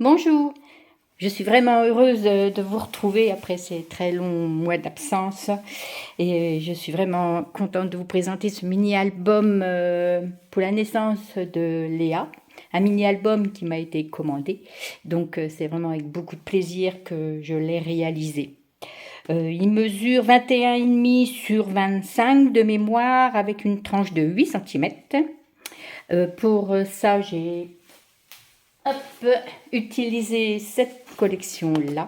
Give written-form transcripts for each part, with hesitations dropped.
Bonjour, je suis vraiment heureuse de vous retrouver après ces très longs mois d'absence et je suis vraiment contente de vous présenter ce mini-album pour la naissance de Léa, un mini-album qui m'a été commandé, donc c'est vraiment avec beaucoup de plaisir que je l'ai réalisé. Il mesure 21,5 sur 25 de mémoire avec une tranche de 8 cm. Pour ça, j'ai utilisé cette collection-là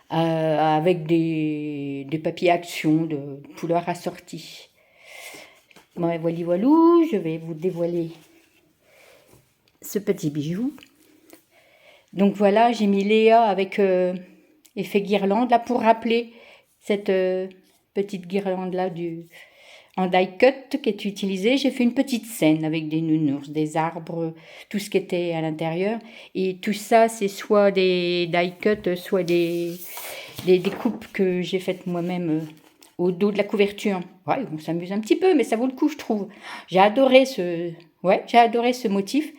avec des papiers action de couleurs assorties. Bon, voilà, voilou, je vais vous dévoiler ce petit bijou. Donc voilà, j'ai mis Léa avec effet guirlande là pour rappeler cette petite guirlande là en die cut qui est utilisée. J'ai fait une petite scène avec des nounours, des arbres, tout ce qui était à l'intérieur. Et tout ça, c'est soit des die cut, soit des coupes que j'ai faites moi-même au dos de la couverture. Ouais, on s'amuse un petit peu, mais ça vaut le coup, je trouve. J'ai adoré ce motif.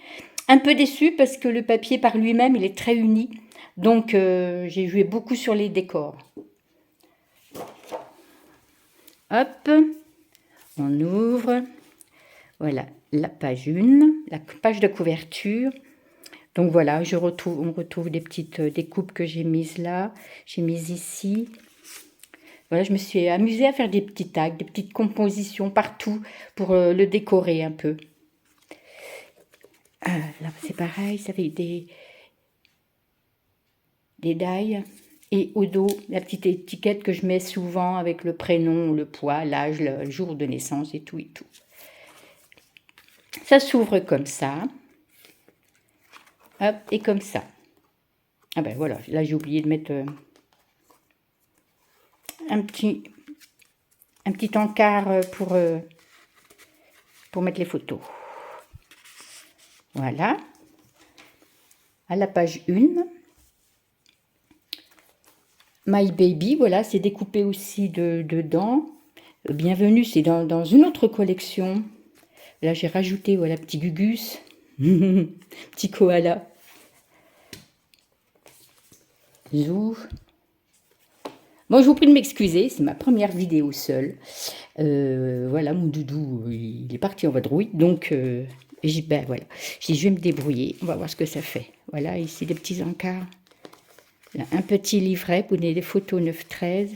Un peu déçue parce que le papier par lui-même, il est très uni. Donc, j'ai joué beaucoup sur les décors. Hop, on ouvre. Voilà, la page 1, la page de couverture. Donc voilà, on retrouve des petites découpes que j'ai mises là. J'ai mises ici. Voilà, je me suis amusée à faire des petits tags, des petites compositions partout pour le décorer un peu. Là, c'est pareil, ça fait des die. Et au dos, la petite étiquette que je mets souvent avec le prénom, le poids, l'âge, le jour de naissance et tout et tout. Ça s'ouvre comme ça. Hop, et comme ça. Ah ben voilà, là j'ai oublié de mettre un petit encart pour mettre les photos. Voilà. À la page 1. My Baby, voilà, c'est découpé aussi dedans. Bienvenue, c'est dans une autre collection. Là, j'ai rajouté, voilà, petit Gugus, petit koala. Zou. Bon, je vous prie de m'excuser, c'est ma première vidéo seule. Voilà, mon doudou, il est parti en vadrouille, donc ben voilà. Je vais me débrouiller, on va voir ce que ça fait. Voilà, ici des petits encarts. Là, un petit livret pour des photos 9-13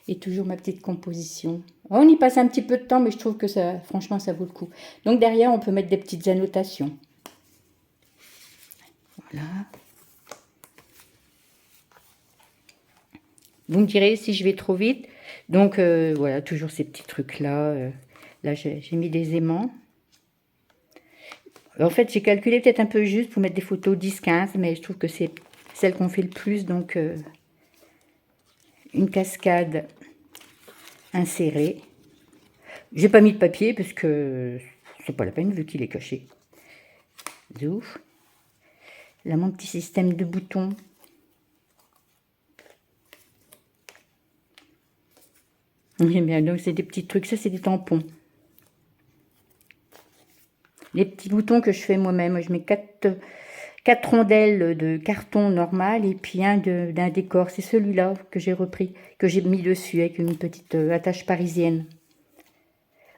et toujours ma petite composition. On y passe un petit peu de temps, mais je trouve que ça, franchement, ça vaut le coup. Donc derrière, on peut mettre des petites annotations. Voilà. Vous me direz si je vais trop vite. Donc voilà, toujours ces petits trucs-là. Là, j'ai mis des aimants. En fait, j'ai calculé peut-être un peu juste pour mettre des photos 10-15, mais je trouve que c'est celle qu'on fait le plus. Donc, une cascade insérée. J'ai pas mis de papier parce que c'est pas la peine vu qu'il est caché. Zouf. Là, mon petit système de boutons. Oui, bien, donc c'est des petits trucs. Ça, c'est des tampons. Les petits boutons que je fais moi-même. Je mets 4 rondelles de carton normal et puis d'un décor. C'est celui-là que j'ai repris, que j'ai mis dessus avec une petite attache parisienne.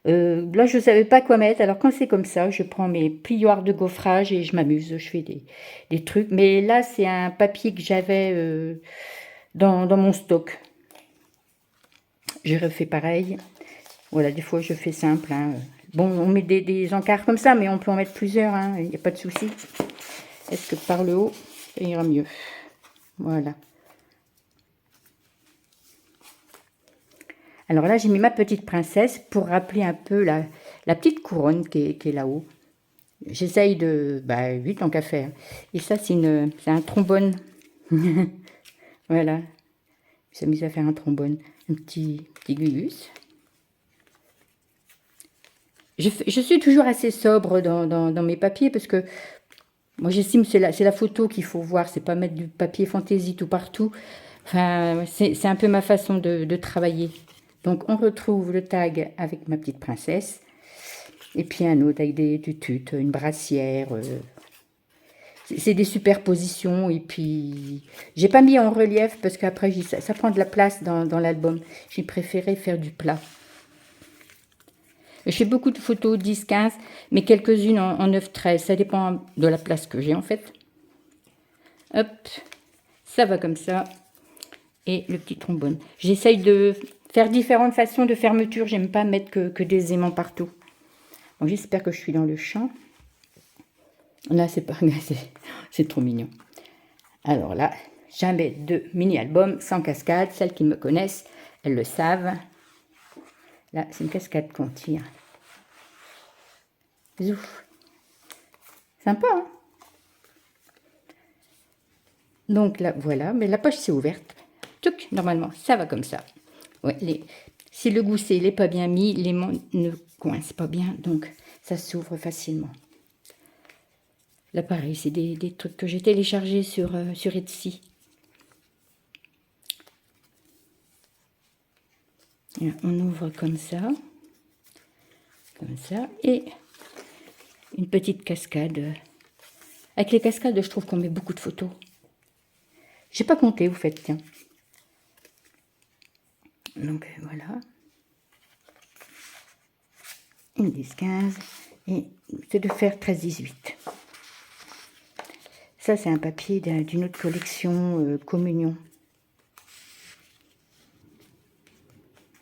Là, je ne savais pas quoi mettre. Alors, quand c'est comme ça, je prends mes plioirs de gaufrage et je m'amuse. Je fais des trucs. Mais là, c'est un papier que j'avais dans mon stock. J'ai refait pareil. Voilà, des fois, je fais simple. Hein. Bon, on met des encarts comme ça, mais on peut en mettre plusieurs. Hein. Il n'y a pas de souci. Est-ce que par le haut, ça ira mieux? Voilà. Alors là, j'ai mis ma petite princesse pour rappeler un peu la petite couronne qui est là-haut. J'essaye de... Bah oui, tant qu'à faire. Et ça, c'est un trombone. Voilà. Je m'amuse à faire un trombone. Un petit gugus. Je suis toujours assez sobre dans mes papiers parce que moi, j'estime que c'est la photo qu'il faut voir. C'est pas mettre du papier fantaisie tout partout. Enfin, c'est un peu ma façon de travailler. Donc, on retrouve le tag avec ma petite princesse. Et puis un autre avec des tututes, une brassière. c'est des superpositions. Et puis, j'ai pas mis en relief parce qu'après, ça prend de la place dans l'album. J'ai préféré faire du plat. Je fais beaucoup de photos 10-15, mais quelques-unes en 9-13. Ça dépend de la place que j'ai en fait. Hop, ça va comme ça. Et le petit trombone. J'essaye de faire différentes façons de fermeture. J'aime pas mettre que des aimants partout. Bon, j'espère que je suis dans le champ. Là, c'est pas... c'est trop mignon. Alors là, jamais de mini-album sans cascade. Celles qui me connaissent, elles le savent. Là, c'est une cascade qu'on tire. Zouf. Sympa, hein? Donc là, voilà. Mais la poche, c'est ouverte. Tchouc, normalement, ça va comme ça. Ouais, si le gousset n'est pas bien mis, l'aimant ne coince pas bien. Donc, ça s'ouvre facilement. Là, pareil, c'est des trucs que j'ai téléchargés sur Etsy. Là, on ouvre comme ça. Comme ça. Et une petite cascade. Avec les cascades, je trouve qu'on met beaucoup de photos. J'ai pas compté, vous faites, tiens. Donc, voilà. Une 10-15. Et c'est de faire 13-18. Ça, c'est un papier d'une autre collection, Communion.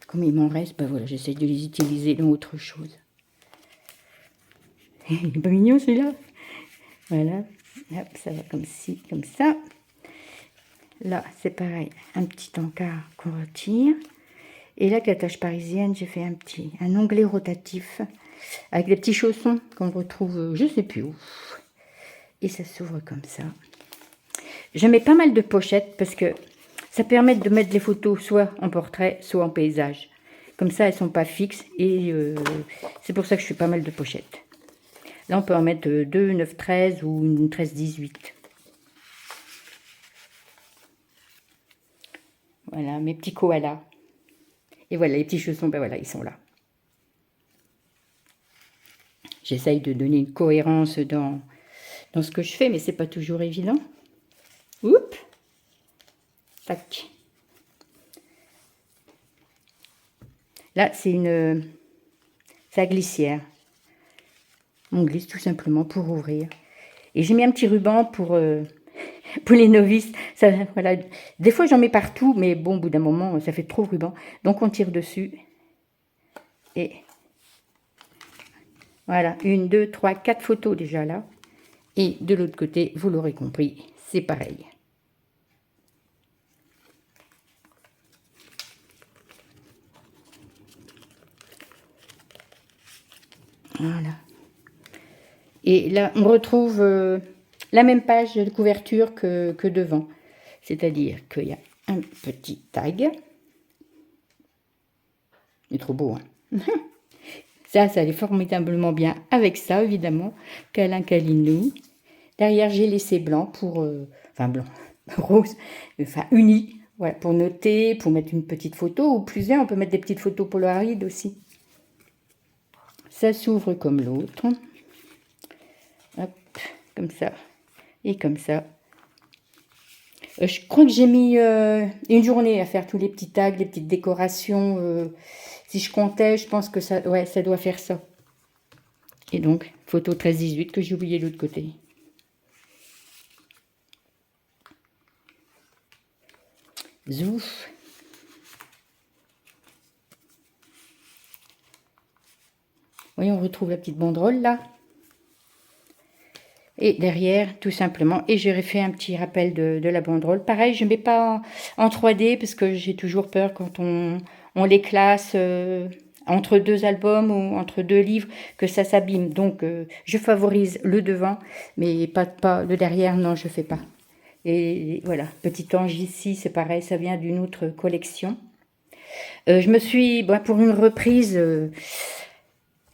Comme il m'en reste, ben voilà, j'essaie de les utiliser dans autre chose. Il est pas mignon celui-là. Voilà, hop, ça va comme ci, comme ça. Là, c'est pareil, un petit encart qu'on retire. Et là, avec la tâche parisienne, j'ai fait un onglet rotatif avec des petits chaussons qu'on retrouve, je sais plus où. Et ça s'ouvre comme ça. Je mets pas mal de pochettes parce que ça permet de mettre les photos soit en portrait, soit en paysage. Comme ça, elles sont pas fixes et c'est pour ça que je fais pas mal de pochettes. Là, on peut en mettre 2, 9, 13 ou une 13, 18. Voilà, mes petits koalas. Et voilà, les petits chaussons, ben voilà, ils sont là. J'essaye de donner une cohérence dans ce que je fais, mais c'est pas toujours évident. Oups. Tac. Là, c'est sa glissière. On glisse tout simplement pour ouvrir. Et j'ai mis un petit ruban pour les novices. Ça, voilà. Des fois, j'en mets partout, mais bon, au bout d'un moment, ça fait trop ruban. Donc, on tire dessus. Et voilà, 1, 2, 3, 4 photos déjà là. Et de l'autre côté, vous l'aurez compris, c'est pareil. Voilà. Et là, on retrouve la même page de couverture que devant. C'est-à-dire qu'il y a un petit tag. Il est trop beau, hein. Ça allait formidablement bien avec ça, évidemment. Câlin Câlinou. Derrière, j'ai laissé blanc pour... enfin, blanc, rose, enfin, uni. Voilà, pour noter, pour mettre une petite photo ou plusieurs. On peut mettre des petites photos Polaroid aussi. Ça s'ouvre comme l'autre. Hop, comme ça. Et comme ça. Je crois que j'ai mis une journée à faire tous les petits tags, les petites décorations. Si je comptais, je pense que ça, ouais, ça doit faire ça. Et donc, photo 13-18 que j'ai oublié de l'autre côté. Zouf. Oui, on retrouve la petite banderole là. Et derrière, tout simplement, et j'ai refait un petit rappel de la banderole. Pareil, je ne mets pas en 3D parce que j'ai toujours peur quand on les classe entre 2 albums ou entre 2 livres que ça s'abîme. Donc, je favorise le devant, mais pas le derrière, non, je ne fais pas. Et voilà, petit ange ici, c'est pareil, ça vient d'une autre collection. Je me suis, pour une reprise...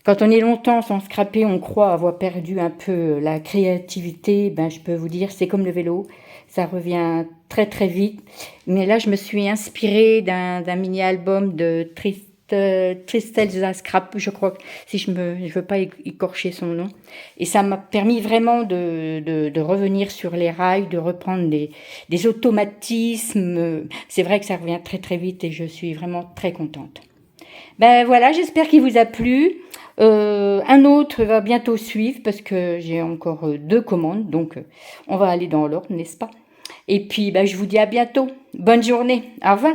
quand on est longtemps sans scraper, on croit avoir perdu un peu la créativité. Je peux vous dire, c'est comme le vélo, ça revient très très vite. Mais là, je me suis inspirée d'un mini-album de Tristelza Scrap, je crois, si je veux pas écorcher son nom. Et ça m'a permis vraiment de revenir sur les rails, de reprendre des automatismes. C'est vrai que ça revient très très vite et je suis vraiment très contente. Ben voilà, j'espère qu'il vous a plu. Un autre va bientôt suivre parce que j'ai encore 2 commandes, donc on va aller dans l'ordre, n'est-ce pas? Et puis ben, je vous dis à bientôt. Bonne journée. Au revoir.